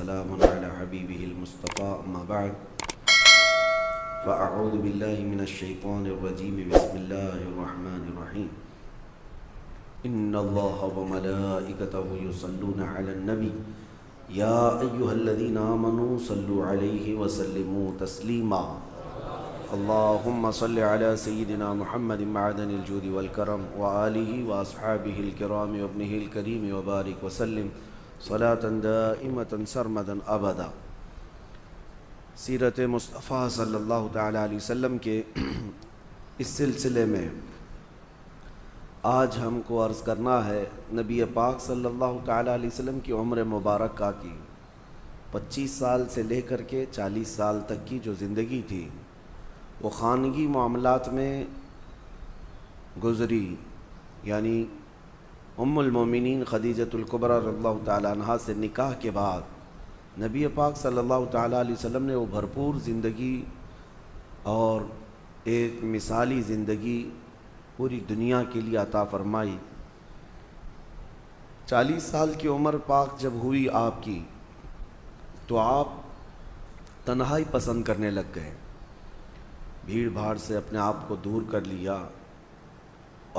وسلام على حبيبه المصطفى أما بعد فأعوذ بالله من الشيطان الرجيم بسم الله الرحمن الرحيم إن الله وملائكته يصلون على النبي يا أيها الذين آمنوا صلوا عليه وسلموا تسليما اللهم صل على سيدنا محمد معدن الجود والكرم وآله وأصحابه الكرام وابنه الكريم وبارك وسلم صلاة دائمة سرمدا أبدا۔ سیرت مصطفیٰ صلی اللہ تعالیٰ علیہ وسلم کے اس سلسلے میں آج ہم کو عرض کرنا ہے نبی پاک صلی اللہ تعالیٰ علیہ وسلم کی عمر مبارکہ کی 25 سال سے لے کر کے 40 سال تک کی جو زندگی تھی وہ خانگی معاملات میں گزری، یعنی ام المومنین خدیجۃ الکبریٰ رضی اللہ تعالیٰ عنہا سے نکاح کے بعد نبی پاک صلی اللہ تعالیٰ علیہ وسلم نے وہ بھرپور زندگی اور ایک مثالی زندگی پوری دنیا کے لیے عطا فرمائی۔ 40 سال کی عمر پاک جب ہوئی آپ کی تو آپ تنہائی پسند کرنے لگ گئے، بھیڑ بھاڑ سے اپنے آپ کو دور کر لیا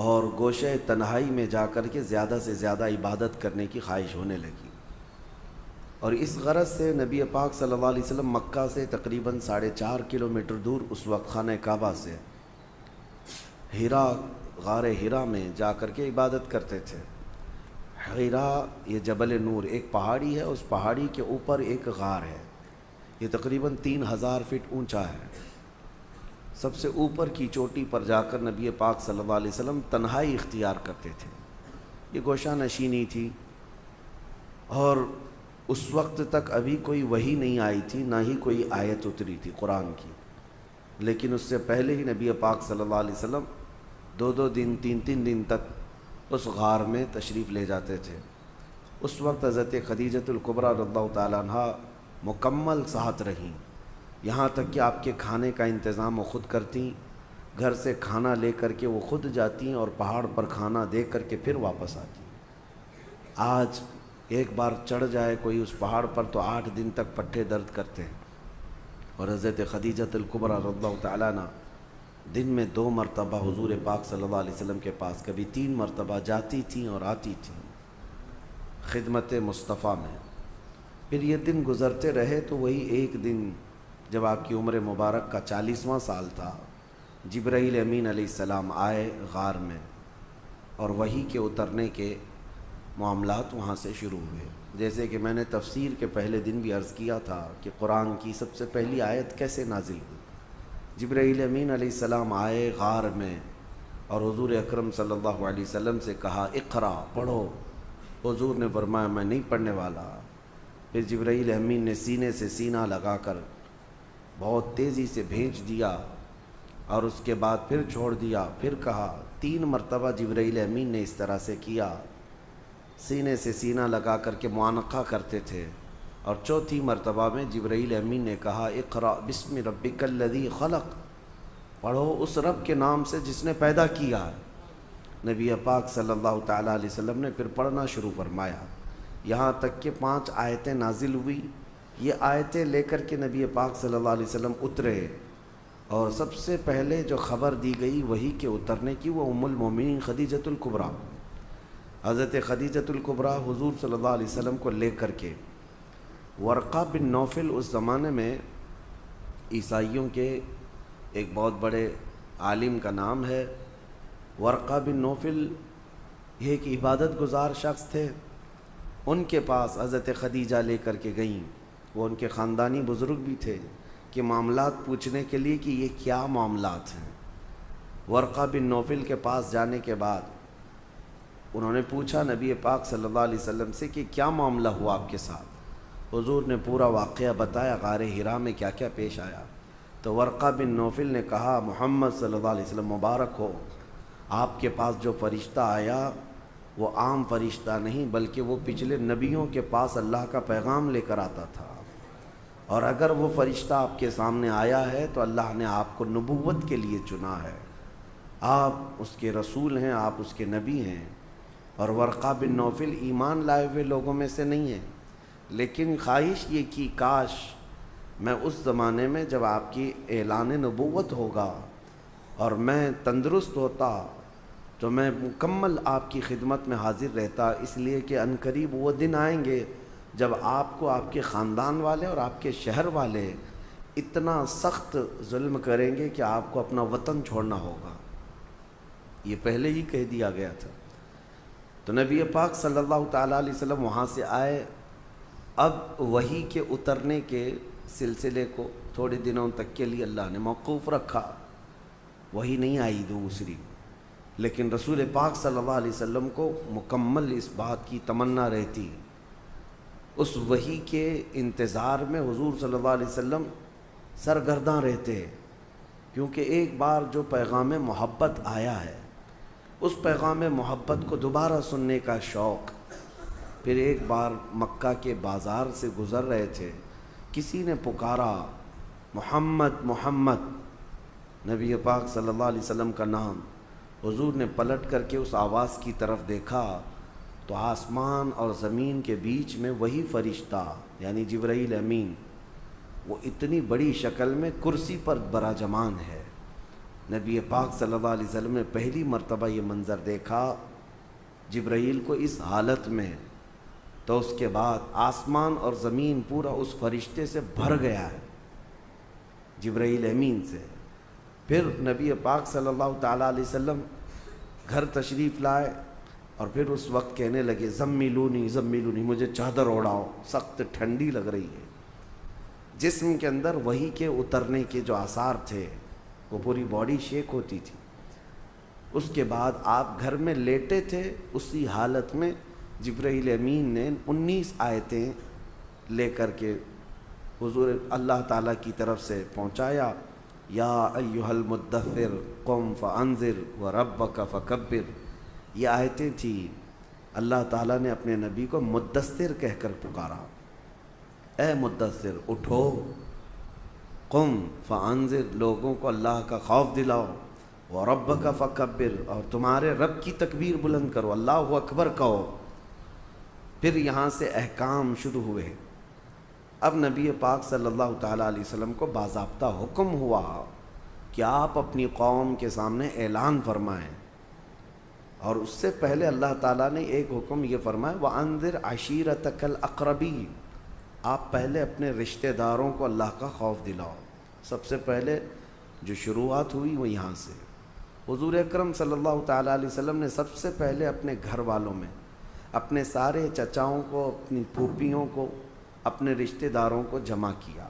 اور گوشہ تنہائی میں جا کر کے زیادہ سے زیادہ عبادت کرنے کی خواہش ہونے لگی، اور اس غرض سے نبی پاک صلی اللہ علیہ وسلم مکہ سے تقریباً 4.5 کلومیٹر دور اس وقت خانہ کعبہ سے غار ہیرا میں جا کر کے عبادت کرتے تھے۔ ہیرا یہ جبل نور ایک پہاڑی ہے، اس پہاڑی کے اوپر ایک غار ہے، یہ تقریباً 3000 فٹ اونچا ہے۔ سب سے اوپر کی چوٹی پر جا کر نبی پاک صلی اللہ علیہ وسلم تنہائی اختیار کرتے تھے۔ یہ گوشہ نشینی تھی اور اس وقت تک ابھی کوئی وحی نہیں آئی تھی، نہ ہی کوئی آیت اتری تھی قرآن کی، لیکن اس سے پہلے ہی نبی پاک صلی اللہ علیہ وسلم 2 دن 3 دن تک اس غار میں تشریف لے جاتے تھے۔ اس وقت حضرت خدیجۃ الکبریٰ رضی اللہ تعالیٰ عنہا مکمل ساتھ رہیں، یہاں تک کہ آپ کے کھانے کا انتظام وہ خود کرتیں، گھر سے کھانا لے کر کے وہ خود جاتیں اور پہاڑ پر کھانا دے کر کے پھر واپس آتیں۔ آج ایک بار چڑھ جائے کوئی اس پہاڑ پر تو 8 دن تک پٹھے درد کرتے ہیں، اور حضرت خدیجۃ الکبریٰ رضی اللہ تعالیٰ عنہ دن میں 2 مرتبہ حضور پاک صلی اللہ علیہ وسلم کے پاس، کبھی 3 مرتبہ جاتی تھیں اور آتی تھیں خدمت مصطفیٰ میں۔ پھر یہ دن گزرتے رہے تو وہی ایک دن جب آپ کی عمر مبارک کا 40واں سال تھا، جبرائیل امین علیہ السلام آئے غار میں، اور وحی کے اترنے کے معاملات وہاں سے شروع ہوئے۔ جیسے کہ میں نے تفسیر کے پہلے دن بھی عرض کیا تھا کہ قرآن کی سب سے پہلی آیت کیسے نازل ہوئی۔ جبرائیل امین علیہ السلام آئے غار میں اور حضور اکرم صلی اللہ علیہ وسلم سے کہا اقرا، پڑھو۔ حضور نے فرمایا میں نہیں پڑھنے والا۔ پھر جبرائیل امین نے سینے سے سینہ لگا کر بہت تیزی سے بھیج دیا اور اس کے بعد پھر چھوڑ دیا، پھر کہا۔ 3 مرتبہ جبرائیل امین نے اس طرح سے کیا، سینے سے سینہ لگا کر کے معانقہ کرتے تھے، اور 4تھی مرتبہ میں جبرائیل امین نے کہا اقرأ بسم ربک الذی خلق، پڑھو اس رب کے نام سے جس نے پیدا کیا۔ نبی پاک صلی اللہ تعالیٰ علیہ وسلم نے پھر پڑھنا شروع فرمایا، یہاں تک کہ 5 آیتیں نازل ہوئی۔ یہ آیتیں لے کر کے نبی پاک صلی اللہ علیہ وسلم اترے، اور سب سے پہلے جو خبر دی گئی وحی کے اترنے کی وہ ام المومنین خدیجۃ الکبریٰ، حضرت خدیجۃ الکبریٰ حضور صلی اللہ علیہ وسلم کو لے کر کے ورقہ بن نوفل، اس زمانے میں عیسائیوں کے ایک بہت بڑے عالم کا نام ہے ورقہ بن نوفل، یہ ایک عبادت گزار شخص تھے، ان کے پاس حضرت خدیجہ لے کر کے گئیں۔ وہ ان کے خاندانی بزرگ بھی تھے کہ معاملات پوچھنے کے لیے کہ یہ کیا معاملات ہیں۔ ورقہ بن نوفل کے پاس جانے کے بعد انہوں نے پوچھا نبی پاک صلی اللہ علیہ وسلم سے کہ کیا معاملہ ہوا آپ کے ساتھ۔ حضور نے پورا واقعہ بتایا، غار ہیرا میں کیا کیا پیش آیا۔ تو ورقہ بن نوفل نے کہا محمد صلی اللہ علیہ وسلم مبارک ہو، آپ کے پاس جو فرشتہ آیا وہ عام فرشتہ نہیں بلکہ وہ پچھلے نبیوں کے پاس اللہ کا پیغام لے کر آتا تھا، اور اگر وہ فرشتہ آپ کے سامنے آیا ہے تو اللہ نے آپ کو نبوت کے لیے چنا ہے، آپ اس کے رسول ہیں، آپ اس کے نبی ہیں۔ اور ورقہ بن نوفل ایمان لائے ہوئے لوگوں میں سے نہیں ہیں، لیکن خواہش یہ کی کاش میں اس زمانے میں جب آپ کی اعلان نبوت ہوگا اور میں تندرست ہوتا تو میں مکمل آپ کی خدمت میں حاضر رہتا، اس لیے کہ عنقریب وہ دن آئیں گے جب آپ کو آپ کے خاندان والے اور آپ کے شہر والے اتنا سخت ظلم کریں گے کہ آپ کو اپنا وطن چھوڑنا ہوگا۔ یہ پہلے ہی کہہ دیا گیا تھا۔ تو نبی پاک صلی اللہ تعالیٰ علیہ وسلم وہاں سے آئے۔ اب وحی کے اترنے کے سلسلے کو تھوڑے دنوں تک کے لیے اللہ نے موقوف رکھا، وحی نہیں آئی دوسری، لیکن رسول پاک صلی اللہ علیہ وسلم کو مکمل اس بات کی تمنا رہتی، اس وحی کے انتظار میں حضور صلی اللہ علیہ وسلم سرگرداں رہتے، کیونکہ ایک بار جو پیغام محبت آیا ہے اس پیغام محبت کو دوبارہ سننے کا شوق۔ پھر ایک بار مکہ کے بازار سے گزر رہے تھے، کسی نے پکارا محمد محمد، نبی پاک صلی اللہ علیہ وسلم کا نام۔ حضور نے پلٹ کر کے اس آواز کی طرف دیکھا تو آسمان اور زمین کے بیچ میں وہی فرشتہ یعنی جبرائیل امین، وہ اتنی بڑی شکل میں کرسی پر براجمان ہے۔ نبی پاک صلی اللہ علیہ وسلم نے پہلی مرتبہ یہ منظر دیکھا جبرائیل کو اس حالت میں، تو اس کے بعد آسمان اور زمین پورا اس فرشتے سے بھر گیا ہے، جبرائیل امین سے۔ پھر نبی پاک صلی اللہ تعالیٰ علیہ وسلم گھر تشریف لائے اور پھر اس وقت کہنے لگے زمیلونی زمیلونی، مجھے چادر اوڑھاؤ، سخت ٹھنڈی لگ رہی ہے۔ جسم کے اندر وحی کے اترنے کے جو آثار تھے، وہ پوری باڈی شیک ہوتی تھی۔ اس کے بعد آپ گھر میں لیٹے تھے، اسی حالت میں جبرائیل امین نے 19 آیتیں لے کر کے حضور اللہ تعالیٰ کی طرف سے پہنچایا۔ یا ایھا المدثر قم فانذر وربک فکبر، یہ آیتیں تھیں۔ اللہ تعالیٰ نے اپنے نبی کو مدثر کہہ کر پکارا، اے مدثر اٹھو، قم فانذر، لوگوں کو اللہ کا خوف دلاؤ، وربک فکبر، اور تمہارے رب کی تکبیر بلند کرو، اللہ اکبر کہو۔ پھر یہاں سے احکام شروع ہوئے۔ اب نبی پاک صلی اللہ تعالیٰ علیہ وسلم کو باضابطہ حکم ہوا کہ آپ اپنی قوم کے سامنے اعلان فرمائیں، اور اس سے پہلے اللہ تعالیٰ نے ایک حکم یہ فرمایا وَأَنذِرْ عَشِيرَتَكَ الْأَقْرَبِينَ، آپ پہلے اپنے رشتہ داروں کو اللہ کا خوف دلاؤ۔ سب سے پہلے جو شروعات ہوئی وہ یہاں سے۔ حضور اکرم صلی اللہ تعالیٰ علیہ وسلم نے سب سے پہلے اپنے گھر والوں میں اپنے سارے چچاؤں کو، اپنی پھوپھیوں کو، اپنے رشتہ داروں کو جمع کیا،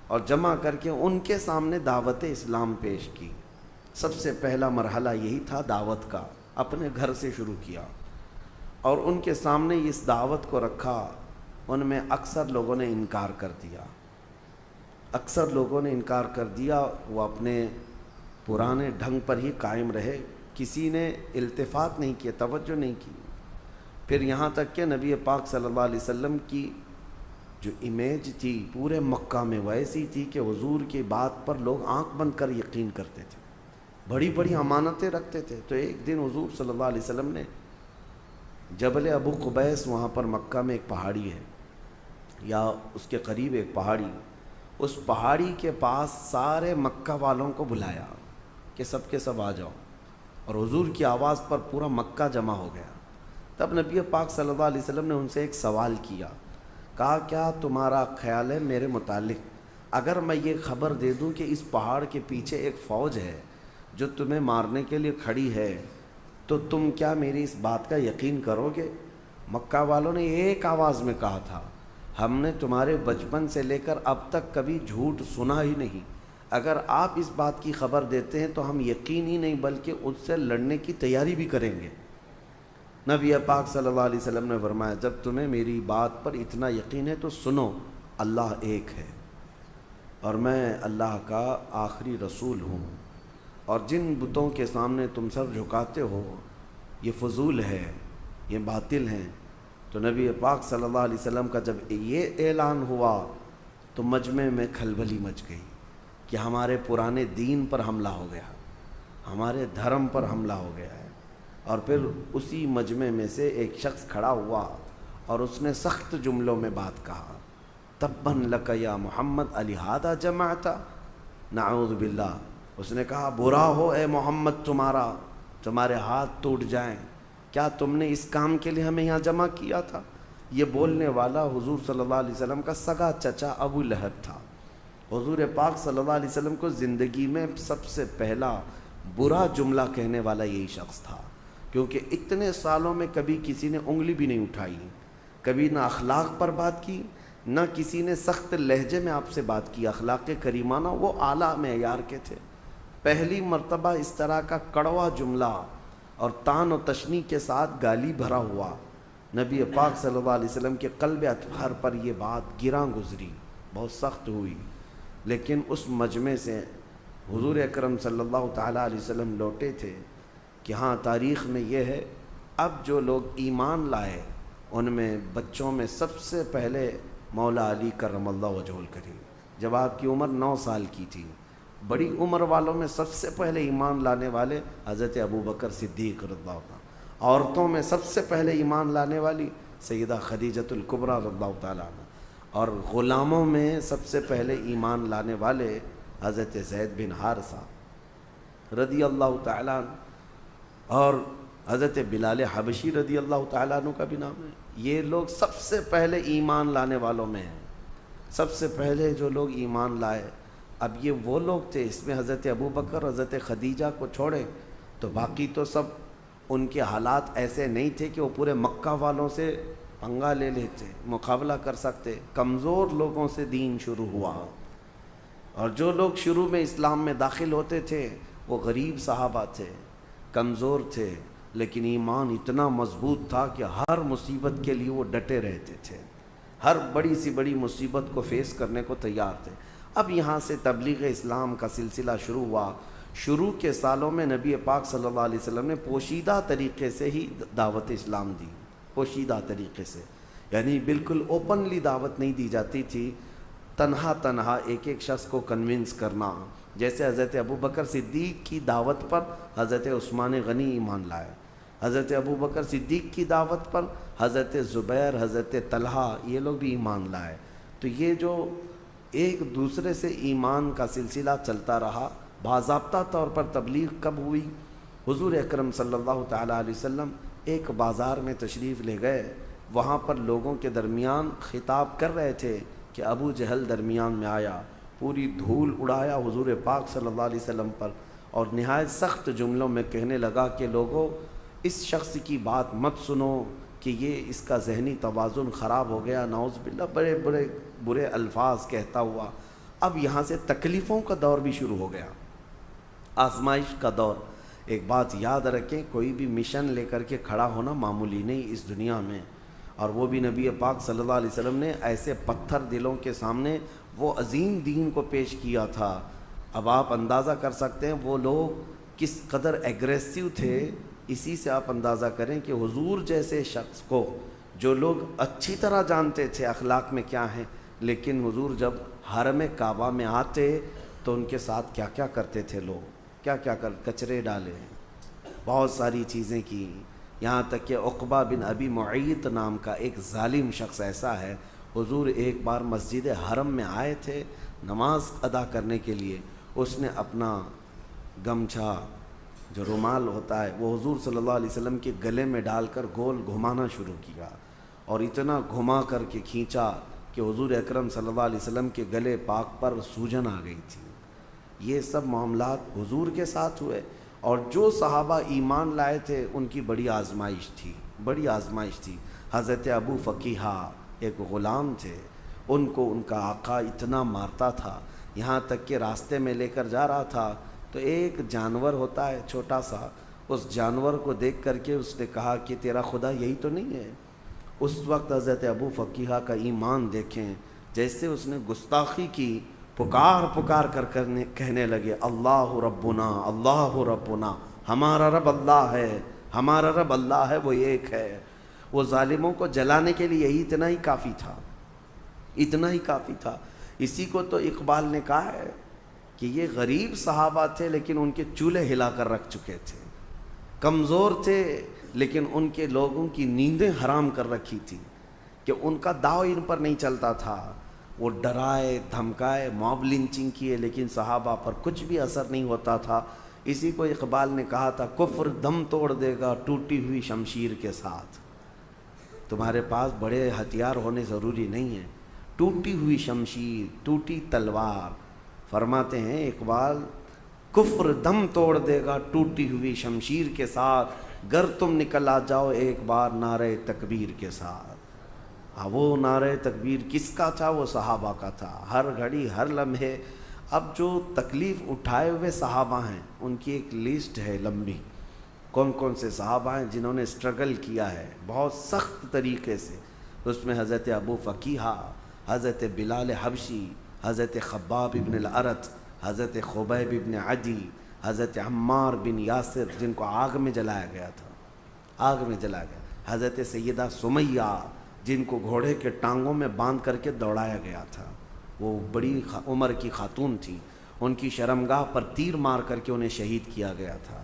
اور جمع کر کے ان کے سامنے دعوت اسلام پیش کی۔ سب سے پہلا مرحلہ یہی تھا دعوت کا، اپنے گھر سے شروع کیا اور ان کے سامنے اس دعوت کو رکھا۔ ان میں اکثر لوگوں نے انکار کر دیا، اکثر لوگوں نے انکار کر دیا، وہ اپنے پرانے ڈھنگ پر ہی قائم رہے، کسی نے التفات نہیں کیا، توجہ نہیں کی۔ پھر یہاں تک کہ نبی پاک صلی اللہ علیہ وسلم کی جو امیج تھی پورے مکہ میں وہ ایسی تھی کہ حضور کی بات پر لوگ آنکھ بند کر یقین کرتے تھے، بڑی بڑی امانتیں رکھتے تھے۔ تو ایک دن حضور صلی اللہ علیہ وسلم نے جبل ابو قبیس، وہاں پر مکہ میں ایک پہاڑی ہے یا اس کے قریب ایک پہاڑی، اس پہاڑی کے پاس سارے مکہ والوں کو بلایا کہ سب کے سب آ جاؤ، اور حضور کی آواز پر پورا مکہ جمع ہو گیا۔ تب نبی پاک صلی اللہ علیہ وسلم نے ان سے ایک سوال کیا، کہا کیا تمہارا خیال ہے میرے متعلق اگر میں یہ خبر دے دوں کہ اس پہاڑ کے پیچھے ایک فوج ہے جو تمہیں مارنے کے لیے کھڑی ہے، تو تم کیا میری اس بات کا یقین کرو گے؟ مکہ والوں نے ایک آواز میں کہا تھا، ہم نے تمہارے بچپن سے لے کر اب تک کبھی جھوٹ سنا ہی نہیں، اگر آپ اس بات کی خبر دیتے ہیں تو ہم یقین ہی نہیں بلکہ اس سے لڑنے کی تیاری بھی کریں گے۔ نبی پاک صلی اللہ علیہ وسلم نے فرمایا جب تمہیں میری بات پر اتنا یقین ہے تو سنو، اللہ ایک ہے اور میں اللہ کا آخری رسول ہوں، اور جن بتوں کے سامنے تم سر جھکاتے ہو یہ فضول ہے، یہ باطل ہیں۔ تو نبی پاک صلی اللہ علیہ وسلم کا جب یہ اعلان ہوا تو مجمع میں کھلبلی مچ گئی کہ ہمارے پرانے دین پر حملہ ہو گیا، ہمارے دھرم پر حملہ ہو گیا ہے۔ اور پھر اسی مجمع میں سے ایک شخص کھڑا ہوا اور اس نے سخت جملوں میں بات کہا، تبن لک یا محمد الہذا جمعتا، نعوذ باللہ، اس نے کہا برا ہو اے محمد تمہارے ہاتھ ٹوٹ جائیں، کیا تم نے اس کام کے لیے ہمیں یہاں جمع کیا تھا؟ یہ بولنے والا حضور صلی اللہ علیہ وسلم کا سگا چچا ابو لہب تھا۔ حضور پاک صلی اللہ علیہ وسلم کو زندگی میں سب سے پہلا برا جملہ کہنے والا یہی شخص تھا، کیونکہ اتنے سالوں میں کبھی کسی نے انگلی بھی نہیں اٹھائی، کبھی نہ اخلاق پر بات کی، نہ کسی نے سخت لہجے میں آپ سے بات کی۔ اخلاق کریمانہ وہ اعلیٰ معیار کے تھے۔ پہلی مرتبہ اس طرح کا کڑوا جملہ اور طعن و تشنیع کے ساتھ گالی بھرا ہوا نبی پاک صلی اللہ علیہ وسلم کے قلب اطہر پر یہ بات گراں گزری، بہت سخت ہوئی۔ لیکن اس مجمع سے حضور اکرم صلی اللہ تعالیٰ علیہ وسلم لوٹے تھے کہ ہاں تاریخ میں یہ ہے، اب جو لوگ ایمان لائے ان میں بچوں میں سب سے پہلے مولا علی کرم اللہ وجہہ الکریم، جب آپ کی عمر 9 سال کی تھی۔ بڑی عمر والوں میں سب سے پہلے ایمان لانے والے حضرت ابوبکر صدیق رضی اللہ عنہ، عورتوں میں سب سے پہلے ایمان لانے والی سیدہ خدیجۃ الکبریٰ رضی اللہ تعالیٰ عنہ، اور غلاموں میں سب سے پہلے ایمان لانے والے حضرت زید بن حارثہ رضی اللہ تعالیٰ عنہ، اور حضرت بلال حبشی رضی اللہ تعالیٰ عنہ کا بھی نام ہے۔ یہ لوگ سب سے پہلے ایمان لانے والوں میں ہیں، سب سے پہلے جو لوگ ایمان لائے۔ اب یہ وہ لوگ تھے، اس میں حضرت ابوبکر حضرت خدیجہ کو چھوڑیں تو باقی تو سب ان کے حالات ایسے نہیں تھے کہ وہ پورے مکہ والوں سے پنگا لے لیتے، مقابلہ کر سکتے۔ کمزور لوگوں سے دین شروع ہوا، اور جو لوگ شروع میں اسلام میں داخل ہوتے تھے وہ غریب صحابہ تھے، کمزور تھے، لیکن ایمان اتنا مضبوط تھا کہ ہر مصیبت کے لیے وہ ڈٹے رہتے تھے، ہر بڑی سی بڑی مصیبت کو فیس کرنے کو تیار تھے۔ اب یہاں سے تبلیغ اسلام کا سلسلہ شروع ہوا۔ شروع کے سالوں میں نبی پاک صلی اللہ علیہ وسلم نے پوشیدہ طریقے سے ہی دعوت اسلام دی، پوشیدہ طریقے سے، یعنی بالکل اوپنلی دعوت نہیں دی جاتی تھی، تنہا ایک ایک شخص کو کنونس کرنا۔ جیسے حضرت ابوبکر صدیق کی دعوت پر حضرت عثمان غنی ایمان لائے، حضرت ابوبکر صدیق کی دعوت پر حضرت زبیر، حضرت طلحہ، یہ لوگ بھی ایمان لائے۔ تو یہ جو ایک دوسرے سے ایمان کا سلسلہ چلتا رہا۔ باضابطہ طور پر تبلیغ کب ہوئی؟ حضور اکرم صلی اللہ تعالیٰ علیہ وسلم ایک بازار میں تشریف لے گئے، وہاں پر لوگوں کے درمیان خطاب کر رہے تھے کہ ابو جہل درمیان میں آیا، پوری دھول اڑایا حضور پاک صلی اللہ علیہ وسلم پر، اور نہایت سخت جملوں میں کہنے لگا کہ لوگوں اس شخص کی بات مت سنو کہ یہ اس کا ذہنی توازن خراب ہو گیا، نعوذ باللہ، بڑے بڑے برے الفاظ کہتا ہوا۔ اب یہاں سے تکلیفوں کا دور بھی شروع ہو گیا، آزمائش کا دور۔ ایک بات یاد رکھیں، کوئی بھی مشن لے کر کے کھڑا ہونا معمولی نہیں اس دنیا میں، اور وہ بھی نبی پاک صلی اللہ علیہ وسلم نے ایسے پتھر دلوں کے سامنے وہ عظیم دین کو پیش کیا تھا۔ اب آپ اندازہ کر سکتے ہیں وہ لوگ کس قدر ایگریسو تھے، اسی سے آپ اندازہ کریں کہ حضور جیسے شخص کو جو لوگ اچھی طرح جانتے تھے اخلاق میں کیا ہیں، لیکن حضور جب حرم کعبہ میں آتے تو ان کے ساتھ کیا کیا کرتے تھے لوگ، کیا کیا کچرے ڈالے، بہت ساری چیزیں کی، یہاں تک کہ عقبہ بن ابی معیط نام کا ایک ظالم شخص ایسا ہے، حضور ایک بار مسجد حرم میں آئے تھے نماز ادا کرنے کے لیے، اس نے اپنا گمچھا جو رومال ہوتا ہے وہ حضور صلی اللہ علیہ وسلم کے گلے میں ڈال کر گول گھمانا شروع کیا، اور اتنا گھما کر کے کھینچا کہ حضور اکرم صلی اللہ علیہ وسلم کے گلے پاک پر سوجن آ گئی تھی۔ یہ سب معاملات حضور کے ساتھ ہوئے، اور جو صحابہ ایمان لائے تھے ان کی بڑی آزمائش تھی، بڑی آزمائش تھی۔ حضرت ابو فقیہہ ایک غلام تھے، ان کو ان کا آقا اتنا مارتا تھا، یہاں تک کہ راستے میں لے کر جا رہا تھا تو ایک جانور ہوتا ہے چھوٹا سا، اس جانور کو دیکھ کر کے اس نے کہا کہ تیرا خدا یہی تو نہیں ہے۔ اس وقت حضرت ابو فقیہہ کا ایمان دیکھیں، جیسے اس نے گستاخی کی، پکار کر کہنے لگے اللہ ربنا اللہ ربنا، ہمارا رب اللہ ہے، ہمارا رب اللہ ہے، وہ ایک ہے۔ وہ ظالموں کو جلانے کے لیے یہی اتنا ہی کافی تھا، اتنا ہی کافی تھا۔ اسی کو تو اقبال نے کہا ہے کہ یہ غریب صحابہ تھے لیکن ان کے چولہے ہلا کر رکھ چکے تھے، کمزور تھے لیکن ان کے لوگوں کی نیندیں حرام کر رکھی تھی، کہ ان کا داؤ ان پر نہیں چلتا تھا، وہ ڈرائے دھمکائے موب لنچنگ کیے لیکن صحابہ پر کچھ بھی اثر نہیں ہوتا تھا۔ اسی کو اقبال نے کہا تھا کفر دم توڑ دے گا ٹوٹی ہوئی شمشیر کے ساتھ۔ تمہارے پاس بڑے ہتھیار ہونے ضروری نہیں ہیں، ٹوٹی ہوئی شمشیر، ٹوٹی تلوار۔ فرماتے ہیں اقبال کفر دم توڑ دے گا ٹوٹی ہوئی شمشیر کے ساتھ، گر تم نکل آ جاؤ ایک بار نعرہ تکبیر کے ساتھ۔ ہاں وہ نعرہ تکبیر کس کا تھا؟ وہ صحابہ کا تھا۔ ہر گھڑی ہر لمحے اب جو تکلیف اٹھائے ہوئے صحابہ ہیں ان کی ایک لسٹ ہے لمبی، کون کون سے صحابہ ہیں جنہوں نے اسٹرگل کیا ہے بہت سخت طریقے سے۔ اس میں حضرت ابو فقیہہ، حضرت بلال حبشی، حضرت خباب ابن الارت، حضرت خبیب ابن عدی، حضرت عمار بن یاسر جن کو آگ میں جلایا گیا تھا، آگ میں جلایا گیا، حضرت سیدہ سمیہ جن کو گھوڑے کے ٹانگوں میں باندھ کر کے دوڑایا گیا تھا، وہ بڑی عمر کی خاتون تھی، ان کی شرمگاہ پر تیر مار کر کے انہیں شہید کیا گیا تھا۔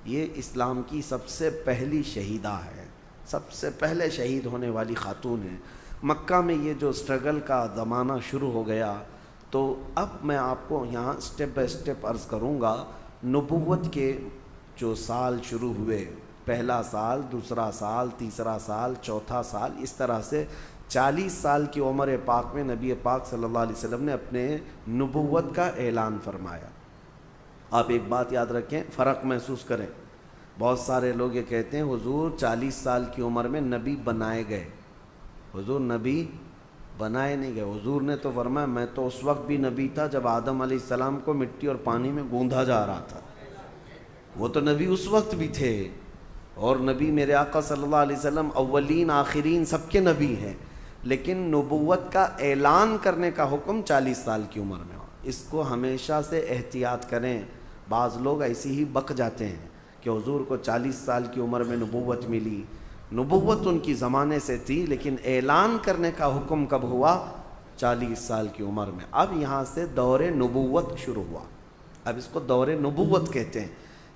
یہ اسلام کی سب سے پہلی شہیدہ ہے، سب سے پہلے شہید ہونے والی خاتون ہے۔ مکہ میں یہ جو اسٹرگل کا زمانہ شروع ہو گیا، تو اب میں آپ کو یہاں سٹیپ بائی سٹیپ عرض کروں گا۔ نبوت کے جو سال شروع ہوئے، پہلا سال، دوسرا سال، تیسرا سال، چوتھا سال، اس طرح سے 40 سال کی عمر پاک میں نبی پاک صلی اللہ علیہ وسلم نے اپنے نبوت کا اعلان فرمایا۔ آپ ایک بات یاد رکھیں، فرق محسوس کریں۔ بہت سارے لوگ یہ کہتے ہیں حضور 40 سال کی عمر میں نبی بنائے گئے۔ حضور نبی بنائے نہیں گئے، حضور نے تو فرمایا میں تو اس وقت بھی نبی تھا جب آدم علیہ السلام کو مٹی اور پانی میں گوندھا جا رہا تھا، وہ تو نبی اس وقت بھی تھے۔ اور نبی میرے آقا صلی اللہ علیہ وسلم اولین آخرین سب کے نبی ہیں، لیکن نبوت کا اعلان کرنے کا حکم 40 سال کی عمر میں ہو۔ اس کو ہمیشہ سے احتیاط کریں۔ بعض لوگ ایسے ہی بک جاتے ہیں کہ حضور کو 40 سال کی عمر میں نبوت ملی۔ نبوت ان کی زمانے سے تھی، لیکن اعلان کرنے کا حکم کب ہوا؟ 40 سال کی عمر میں۔ اب یہاں سے دور نبوت شروع ہوا، اب اس کو دور نبوت کہتے ہیں۔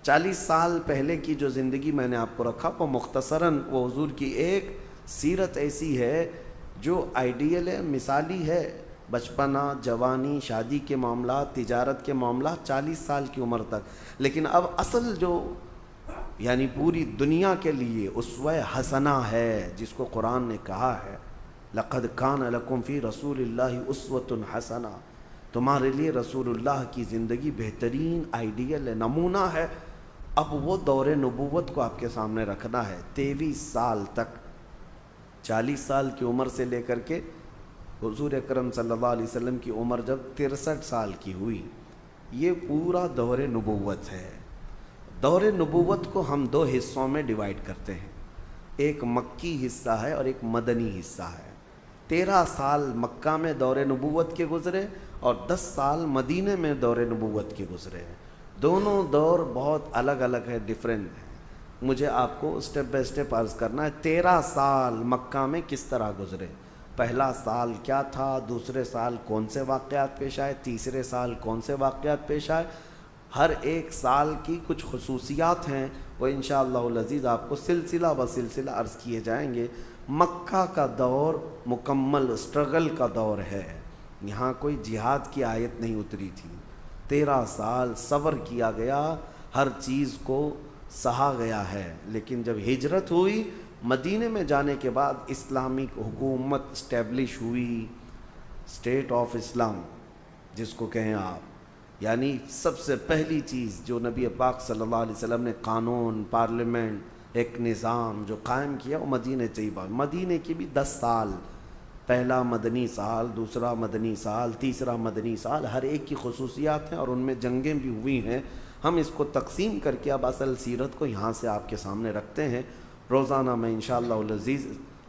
40 سال پہلے کی جو زندگی میں نے آپ کو رکھا وہ مختصراً وہ حضور کی ایک سیرت ایسی ہے جو آئیڈیل ہے، مثالی ہے۔ بچپنا، جوانی، شادی کے معاملات، تجارت کے معاملات 40 سال کی عمر تک۔ لیکن اب اصل جو یعنی پوری دنیا کے لیے اسوہ حسنہ ہے، جس کو قرآن نے کہا ہے لَقَدْ كَانَ لَكُمْ فِي رَسُولِ اللَّهِ أُسْوَةٌ حَسَنَةٌ، تمہارے لیے رسول اللہ کی زندگی بہترین آئیڈیل ہے، نمونہ ہے۔ اب وہ دور نبوت کو آپ کے سامنے رکھنا ہے۔ 23 سال تک، 40 سال کی عمر سے لے کر کے حضور اکرم صلی اللہ علیہ وسلم کی عمر جب 63 سال کی ہوئی، یہ پورا دور نبوت ہے۔ دور نبوت کو ہم 2 حصوں میں ڈیوائیڈ کرتے ہیں، ایک مکی حصہ ہے اور ایک مدنی حصہ ہے۔ 13 سال مکہ میں دور نبوت کے گزرے اور 10 سال مدینے میں دور نبوت کے گزرے۔ دونوں دور بہت الگ الگ ہے، ڈیفرنٹ ہیں۔ مجھے آپ کو اسٹیپ بائی اسٹیپ عرض کرنا ہے 13 سال مکہ میں کس طرح گزرے۔ پہلا سال کیا تھا، دوسرے سال کون سے واقعات پیش آئے، تیسرے سال کون سے واقعات پیش آئے۔ ہر ایک سال کی کچھ خصوصیات ہیں، وہ انشاءاللہ العزیز آپ کو سلسلہ بسلسلہ عرض کیے جائیں گے۔ مکہ کا دور مکمل اسٹرگل کا دور ہے، یہاں کوئی جہاد کی آیت نہیں اتری تھی۔ 13 سال صبر کیا گیا، ہر چیز کو سہا گیا ہے۔ لیکن جب ہجرت ہوئی، مدینے میں جانے کے بعد اسلامک حکومت اسٹیبلش ہوئی، اسٹیٹ آف اسلام جس کو کہیں آپ، یعنی سب سے پہلی چیز جو نبی پاک صلی اللہ علیہ وسلم نے قانون، پارلیمنٹ، ایک نظام جو قائم کیا وہ مدینہ طیبہ۔ مدینہ کی بھی 10 سال، پہلا مدنی سال، دوسرا مدنی سال، تیسرا مدنی سال، ہر ایک کی خصوصیات ہیں اور ان میں جنگیں بھی ہوئی ہیں۔ ہم اس کو تقسیم کر کے اب اصل سیرت کو یہاں سے آپ کے سامنے رکھتے ہیں۔ روزانہ میں انشاءاللہ العزیز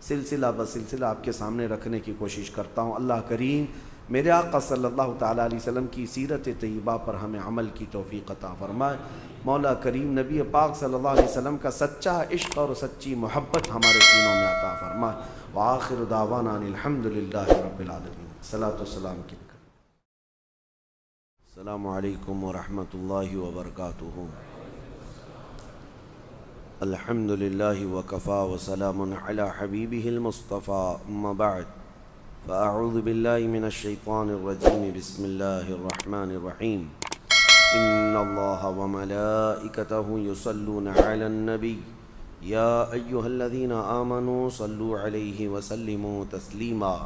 سلسلہ بسلسلہ آپ کے سامنے رکھنے کی کوشش کرتا ہوں۔ اللہ کریم میرے آقا صلی اللہ تعالیٰ علیہ وسلم کی سیرت طیبہ پر ہمیں عمل کی توفیق عطا فرمائے۔ مولا کریم نبی پاک صلی اللہ علیہ وسلم کا سچا عشق اور سچی محبت ہمارے سینوں میں عطا فرمائے۔ وآخر دعوانا ان الحمدللہ رب العالمین۔ صلاۃ والسلام کی۔ السلام علیکم ورحمۃ اللہ وبرکاتہ۔ الحمد لله وكفى وسلام على حبيبه المصطفى أما بعد فأعوذ بالله من الشيطان الرجيم بسم الله الرحمن الرحيم إن الله وملائكته يصلون على النبي يا أيها الذين آمنوا صلوا عليه وسلموا تسليما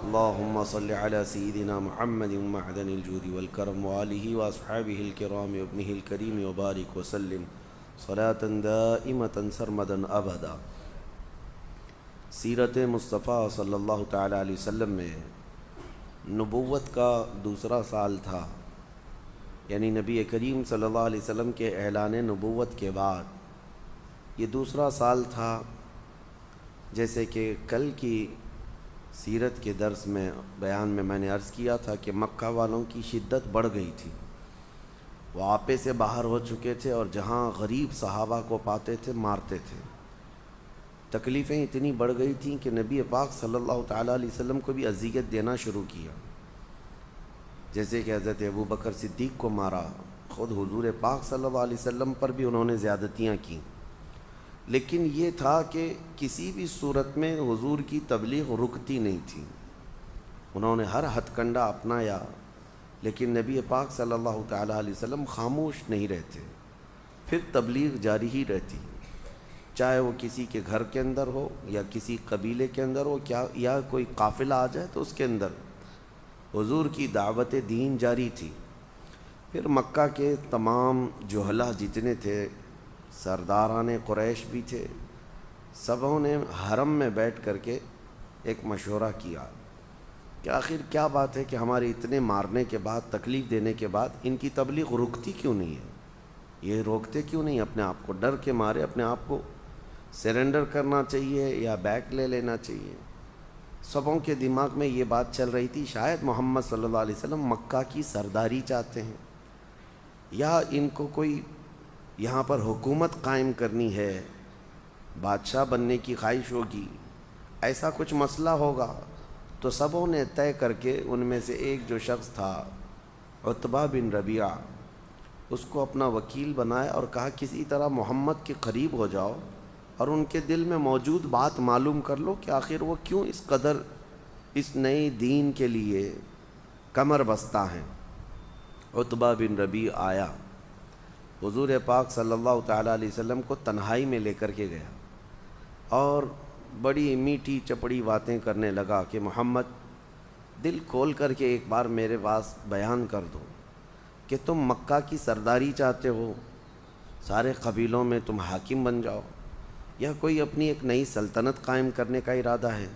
اللهم صل على سيدنا محمد معدن الجود والكرم وآله وأصحابه الكرام وابنه الكريم وبارك وسلم صلاة دائمة سرمدا ابدا۔ سیرت مصطفیٰ صلی اللہ تعالیٰ علیہ وسلم میں نبوت کا دوسرا سال تھا، یعنی نبی کریم صلی اللہ علیہ وسلم کے اعلان نبوت کے بعد یہ دوسرا سال تھا۔ جیسے کہ کل کی سیرت کے درس میں بیان میں نے عرض کیا تھا کہ مکہ والوں کی شدت بڑھ گئی تھی، وہ آپے سے باہر ہو چکے تھے اور جہاں غریب صحابہ کو پاتے تھے مارتے تھے۔ تکلیفیں اتنی بڑھ گئی تھیں کہ نبی پاک صلی اللہ تعالیٰ علیہ وسلم کو بھی اذیت دینا شروع کیا، جیسے کہ حضرت ابو بکر صدیق کو مارا، خود حضور پاک صلی اللہ علیہ وسلم پر بھی انہوں نے زیادتیاں کیں۔ لیکن یہ تھا کہ کسی بھی صورت میں حضور کی تبلیغ رکتی نہیں تھی، انہوں نے ہر ہتھ کنڈا اپنایا، لیکن نبی پاک صلی اللہ تعالیٰ علیہ وسلم خاموش نہیں رہتے، پھر تبلیغ جاری ہی رہتی، چاہے وہ کسی کے گھر کے اندر ہو یا کسی قبیلے کے اندر ہو، یا کوئی قافلہ آ جائے تو اس کے اندر حضور کی دعوت دین جاری تھی۔ پھر مکہ کے تمام جہلہ جتنے تھے، سرداران قریش بھی تھے، سبوں نے حرم میں بیٹھ کر کے ایک مشورہ کیا کہ آخر کیا بات ہے کہ ہمارے اتنے مارنے کے بعد، تکلیف دینے کے بعد ان کی تبلیغ رکتی کیوں نہیں ہے، یہ روکتے کیوں نہیں؟ اپنے آپ کو ڈر کے مارے اپنے آپ کو سرنڈر کرنا چاہیے یا بیک لے لینا چاہیے۔ سبوں کے دماغ میں یہ بات چل رہی تھی، شاید محمد صلی اللہ علیہ وسلم مکہ کی سرداری چاہتے ہیں، یا ان کو کوئی یہاں پر حکومت قائم کرنی ہے، بادشاہ بننے کی خواہش ہوگی، ایسا کچھ مسئلہ ہوگا۔ تو سبوں نے طے کر کے ان میں سے ایک جو شخص تھا عتبہ بن ربیعہ، اس کو اپنا وکیل بنایا اور کہا کسی طرح محمد کے قریب ہو جاؤ اور ان کے دل میں موجود بات معلوم کر لو کہ آخر وہ کیوں اس قدر اس نئے دین کے لیے کمر بستہ ہیں۔ عتبہ بن ربیع آیا، حضور پاک صلی اللہ تعالیٰ علیہ وسلم کو تنہائی میں لے کر کے گیا اور بڑی میٹھی چپڑی باتیں کرنے لگا کہ محمد دل کھول کر کے ایک بار میرے پاس بیان کر دو کہ تم مکہ کی سرداری چاہتے ہو، سارے قبیلوں میں تم حاکم بن جاؤ، یا کوئی اپنی ایک نئی سلطنت قائم کرنے کا ارادہ ہے،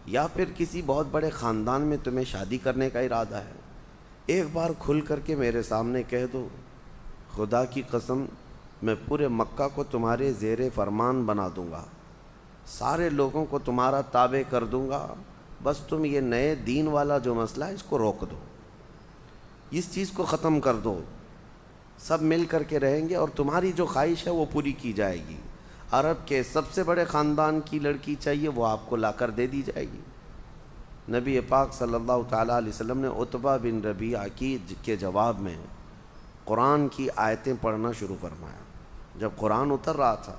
یا پھر کسی بہت بڑے خاندان میں تمہیں شادی کرنے کا ارادہ ہے؟ ایک بار کھل کر کے میرے سامنے کہہ دو، خدا کی قسم میں پورے مکہ کو تمہارے زیر فرمان بنا دوں گا، سارے لوگوں کو تمہارا تابع کر دوں گا، بس تم یہ نئے دین والا جو مسئلہ ہے اس کو روک دو، اس چیز کو ختم کر دو، سب مل کر کے رہیں گے اور تمہاری جو خواہش ہے وہ پوری کی جائے گی، عرب کے سب سے بڑے خاندان کی لڑکی چاہیے وہ آپ کو لا کر دے دی جائے گی۔ نبی پاک صلی اللہ تعالیٰ علیہ وسلم نے عتبہ بن ربیعہ کے جواب میں قرآن کی آیتیں پڑھنا شروع فرمایا۔ جب قرآن اتر رہا تھا،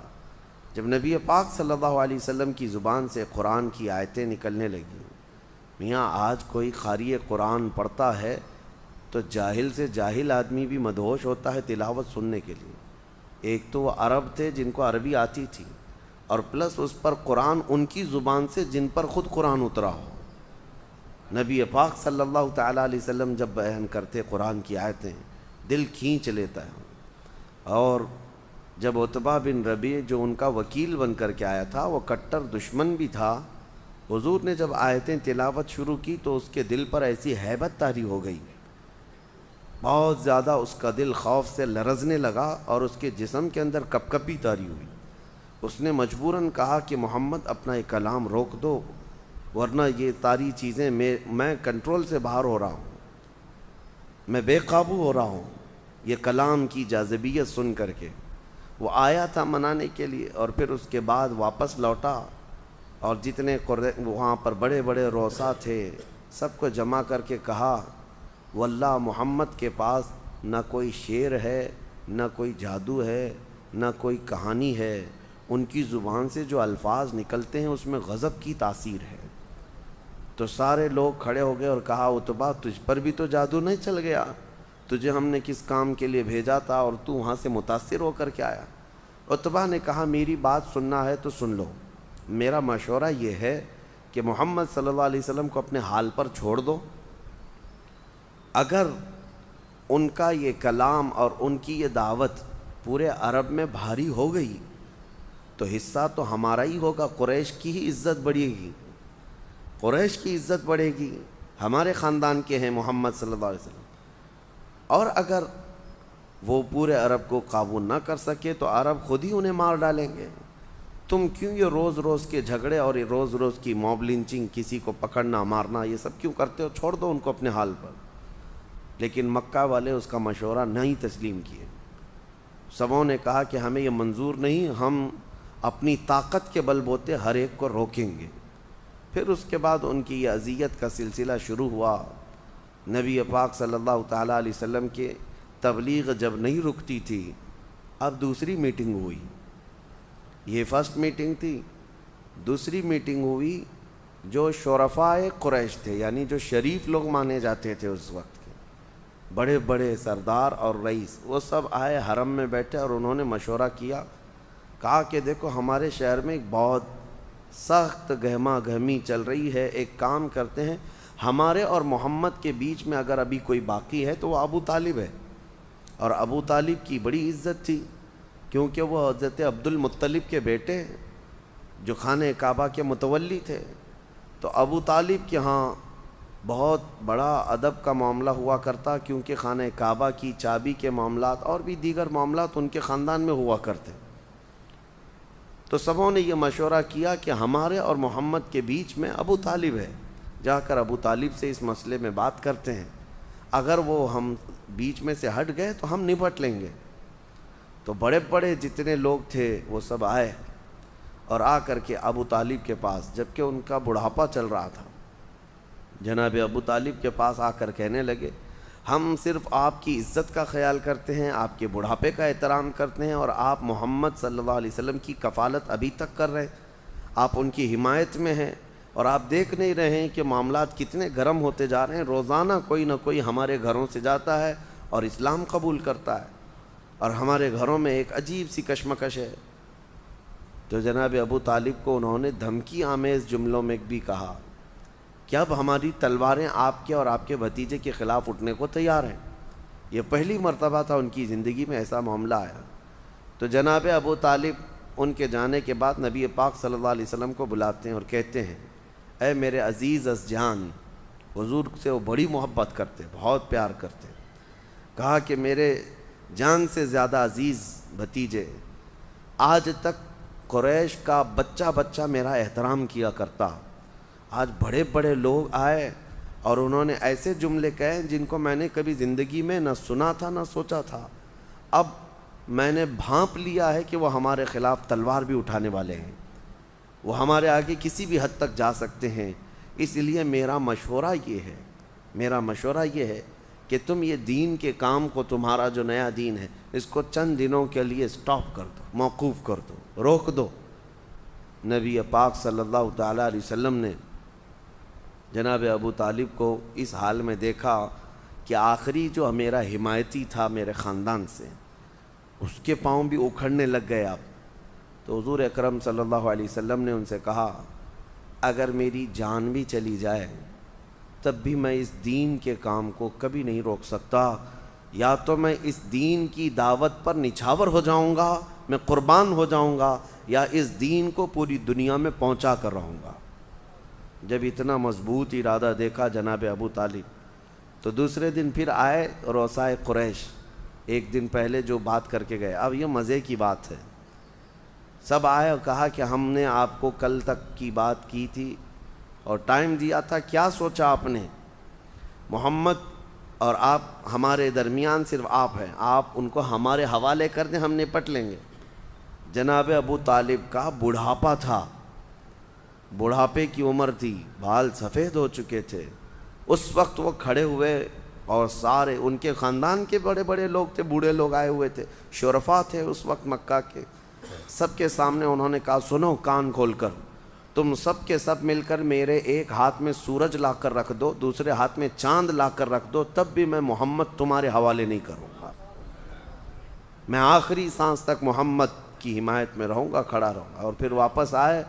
جب نبی پاک صلی اللہ علیہ وسلم کی زبان سے قرآن کی آیتیں نکلنے لگیں، میاں آج کوئی قاری قرآن پڑھتا ہے تو جاہل سے جاہل آدمی بھی مدہوش ہوتا ہے تلاوت سننے کے لیے۔ ایک تو وہ عرب تھے جن کو عربی آتی تھی، اور پلس اس پر قرآن ان کی زبان سے جن پر خود قرآن اترا ہو۔ نبی پاک صلی اللہ تعالیٰ علیہ وسلم جب بیان کرتے قرآن کی آیتیں، دل کھینچ لیتا ہے۔ اور جب عتبہ بن ربیع جو ان کا وکیل بن کر کے آیا تھا وہ کٹر دشمن بھی تھا، حضور نے جب آیتیں تلاوت شروع کی تو اس کے دل پر ایسی ہیبت طاری ہو گئی، بہت زیادہ اس کا دل خوف سے لرزنے لگا اور اس کے جسم کے اندر کپ کپی طاری ہوئی۔ اس نے مجبوراً کہا کہ محمد اپنا یہ کلام روک دو، ورنہ یہ ساری چیزیں میں کنٹرول سے باہر ہو رہا ہوں، میں بے قابو ہو رہا ہوں یہ کلام کی جاذبیت سن کر کے۔ وہ آیا تھا منانے کے لیے اور پھر اس کے بعد واپس لوٹا، اور جتنے وہاں پر بڑے بڑے روسا تھے سب کو جمع کر کے کہا، واللہ محمد کے پاس نہ کوئی شعر ہے، نہ کوئی جادو ہے، نہ کوئی کہانی ہے، ان کی زبان سے جو الفاظ نکلتے ہیں اس میں غضب کی تاثیر ہے۔ تو سارے لوگ کھڑے ہو گئے اور کہا عتبہ تجھ پر بھی تو جادو نہیں چل گیا؟ تجھے ہم نے کس کام کے لیے بھیجا تھا اور تو وہاں سے متاثر ہو کر کے آیا؟ عتبہ نے کہا میری بات سننا ہے تو سن لو، میرا مشورہ یہ ہے کہ محمد صلی اللہ علیہ وسلم کو اپنے حال پر چھوڑ دو۔ اگر ان کا یہ کلام اور ان کی یہ دعوت پورے عرب میں بھاری ہو گئی تو حصہ تو ہمارا ہی ہوگا، قریش کی ہی عزت بڑھے گی، قریش کی عزت بڑھے گی، ہمارے خاندان کے ہیں محمد صلی اللہ علیہ وسلم۔ اور اگر وہ پورے عرب کو قابو نہ کر سکے تو عرب خود ہی انہیں مار ڈالیں گے۔ تم کیوں یہ روز روز کے جھگڑے اور یہ روز روز کی موب لنچنگ، کسی کو پکڑنا مارنا، یہ سب کیوں کرتے ہو؟ چھوڑ دو ان کو اپنے حال پر۔ لیکن مکہ والے اس کا مشورہ نہیں تسلیم کیے۔ سبوں نے کہا کہ ہمیں یہ منظور نہیں، ہم اپنی طاقت کے بل بوتے ہر ایک کو روکیں گے۔ پھر اس کے بعد ان کی یہ اذیت کا سلسلہ شروع ہوا۔ نبی پاک صلی اللہ تعالیٰ علیہ وسلم کے تبلیغ جب نہیں رکتی تھی، اب دوسری میٹنگ ہوئی۔ یہ فرسٹ میٹنگ تھی، دوسری میٹنگ ہوئی جو شرفائے قریش تھے، یعنی جو شریف لوگ مانے جاتے تھے اس وقت کے بڑے بڑے سردار اور رئیس، وہ سب آئے حرم میں بیٹھے اور انہوں نے مشورہ کیا، کہا کہ دیکھو ہمارے شہر میں ایک بہت سخت گہما گہمی چل رہی ہے، ایک کام کرتے ہیں، ہمارے اور محمد کے بیچ میں اگر ابھی کوئی باقی ہے تو وہ ابو طالب ہے، اور ابو طالب کی بڑی عزت تھی کیونکہ وہ حضرت عبد المطلب کے بیٹے ہیں جو خانہ کعبہ کے متولی تھے۔ تو ابو طالب کے ہاں بہت بڑا ادب کا معاملہ ہوا کرتا، کیونکہ خانہ کعبہ کی چابی کے معاملات اور بھی دیگر معاملات ان کے خاندان میں ہوا کرتے۔ تو سبوں نے یہ مشورہ کیا کہ ہمارے اور محمد کے بیچ میں ابو طالب ہے، جا کر ابو طالب سے اس مسئلے میں بات کرتے ہیں، اگر وہ ہم بیچ میں سے ہٹ گئے تو ہم نپٹ لیں گے۔ تو بڑے بڑے جتنے لوگ تھے وہ سب آئے اور آ کر کے ابو طالب کے پاس، جبکہ ان کا بڑھاپا چل رہا تھا، جناب ابو طالب کے پاس آ کر کہنے لگے ہم صرف آپ کی عزت کا خیال کرتے ہیں، آپ کے بڑھاپے کا احترام کرتے ہیں، اور آپ محمد صلی اللہ علیہ وسلم کی کفالت ابھی تک کر رہے ہیں، آپ ان کی حمایت میں ہیں، اور آپ دیکھ نہیں رہے ہیں کہ معاملات کتنے گرم ہوتے جا رہے ہیں، روزانہ کوئی نہ کوئی ہمارے گھروں سے جاتا ہے اور اسلام قبول کرتا ہے، اور ہمارے گھروں میں ایک عجیب سی کشمکش ہے۔ تو جناب ابو طالب کو انہوں نے دھمکی آمیز جملوں میں بھی کہا کہ اب ہماری تلواریں آپ کے اور آپ کے بھتیجے کے خلاف اٹھنے کو تیار ہیں۔ یہ پہلی مرتبہ تھا ان کی زندگی میں ایسا معاملہ آیا۔ تو جناب ابو طالب ان کے جانے کے بعد نبی پاک صلی اللہ علیہ وسلم کو بلاتے ہیں اور کہتے ہیں اے میرے عزیز از جان، حضور سے وہ بڑی محبت کرتے، بہت پیار کرتے، کہا کہ میرے جان سے زیادہ عزیز بھتیجے، آج تک قریش کا بچہ بچہ میرا احترام کیا کرتا، آج بڑے بڑے لوگ آئے اور انہوں نے ایسے جملے کہے جن کو میں نے کبھی زندگی میں نہ سنا تھا نہ سوچا تھا، اب میں نے بھانپ لیا ہے کہ وہ ہمارے خلاف تلوار بھی اٹھانے والے ہیں، وہ ہمارے آگے کسی بھی حد تک جا سکتے ہیں، اس لیے میرا مشورہ یہ ہے کہ تم یہ دین کے کام کو، تمہارا جو نیا دین ہے، اس کو چند دنوں کے لیے سٹاپ کر دو، موقوف کر دو، روک دو۔ نبی پاک صلی اللہ تعالیٰ علیہ وسلم نے جناب ابو طالب کو اس حال میں دیکھا کہ آخری جو میرا حمایتی تھا میرے خاندان سے، اس کے پاؤں بھی اکھڑنے لگ گئے اب۔ تو حضور اکرم صلی اللہ علیہ وسلم نے ان سے کہا اگر میری جان بھی چلی جائے تب بھی میں اس دین کے کام کو کبھی نہیں روک سکتا، یا تو میں اس دین کی دعوت پر نچھاور ہو جاؤں گا، میں قربان ہو جاؤں گا، یا اس دین کو پوری دنیا میں پہنچا کر رہوں گا۔ جب اتنا مضبوط ارادہ دیکھا جناب ابو طالب تو دوسرے دن پھر آئے رؤسائے قریش، ایک دن پہلے جو بات کر کے گئے۔ اب یہ مزے کی بات ہے، سب آئے اور کہا کہ ہم نے آپ کو کل تک کی بات کی تھی اور ٹائم دیا تھا، کیا سوچا آپ نے؟ محمد اور آپ ہمارے درمیان صرف آپ ہیں، آپ ان کو ہمارے حوالے کر دیں، ہم نپٹ لیں گے۔ جناب ابو طالب کا بڑھاپا تھا، بڑھاپے کی عمر تھی، بال سفید ہو چکے تھے، اس وقت وہ کھڑے ہوئے اور سارے ان کے خاندان کے بڑے بڑے لوگ تھے، بوڑھے لوگ آئے ہوئے تھے، شرفا تھے اس وقت مکہ کے، سب کے سامنے انہوں نے کہا سنو کان کھول کر، تم سب کے سب مل کر میرے ایک ہاتھ میں سورج لا کر رکھ دو، دوسرے ہاتھ میں چاند لا کر رکھ دو، تب بھی میں محمد تمہارے حوالے نہیں کروں گا، میں آخری سانس تک محمد کی حمایت میں رہوں گا، کھڑا رہوں گا۔ اور پھر واپس آئے،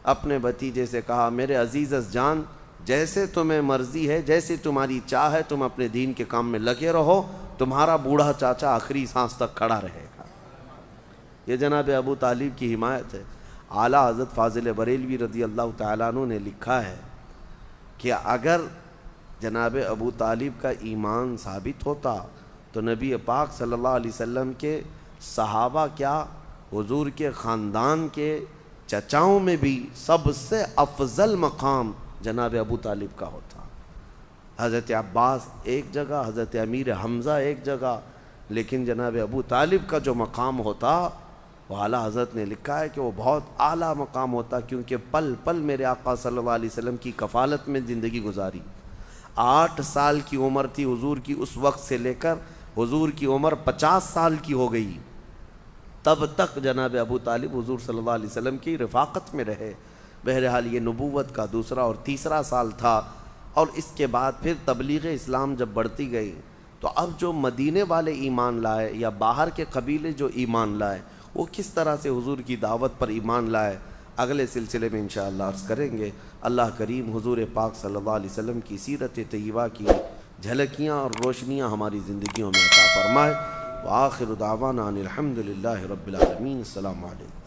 اپنے بھتیجے سے کہا میرے عزیز جان، جیسے تمہیں مرضی ہے، جیسے تمہاری چاہ ہے، تم اپنے دین کے کام میں لگے رہو، تمہارا بوڑھا چاچا آخری سانس تک کھڑا رہے گا۔ یہ جناب ابو طالب کی حمایت ہے۔ اعلیٰ حضرت فاضل بریلوی رضی اللہ تعالیٰ عنہ نے لکھا ہے کہ اگر جناب ابو طالب کا ایمان ثابت ہوتا تو نبی پاک صلی اللہ علیہ وسلم کے صحابہ کیا، حضور کے خاندان کے چچاؤں میں بھی سب سے افضل مقام جناب ابو طالب کا ہوتا۔ حضرت عباس ایک جگہ، حضرت امیر حمزہ ایک جگہ، لیکن جناب ابو طالب کا جو مقام ہوتا وہ اعلیٰ حضرت نے لکھا ہے کہ وہ بہت اعلیٰ مقام ہوتا، کیونکہ پل پل میرے آقا صلی اللہ علیہ وسلم کی کفالت میں زندگی گزاری۔ 8 سال کی عمر تھی حضور کی اس وقت سے لے کر حضور کی عمر 50 سال کی ہو گئی، تب تک جناب ابو طالب حضور صلی اللہ علیہ وسلم کی رفاقت میں رہے۔ بہرحال یہ نبوت کا دوسرا اور تیسرا سال تھا، اور اس کے بعد پھر تبلیغ اسلام جب بڑھتی گئی تو اب جو مدینے والے ایمان لائے یا باہر کے قبیلے جو ایمان لائے وہ کس طرح سے حضور کی دعوت پر ایمان لائے، اگلے سلسلے میں انشاءاللہ عرض کریں گے۔ اللہ کریم حضور پاک صلی اللہ علیہ وسلم کی سیرت طیبہ کی جھلکیاں اور روشنیاں ہماری زندگیوں میں عطا فرمائے۔ وآخر دعوانا ان الحمد للہ رب العالمین۔ السلام علیکم۔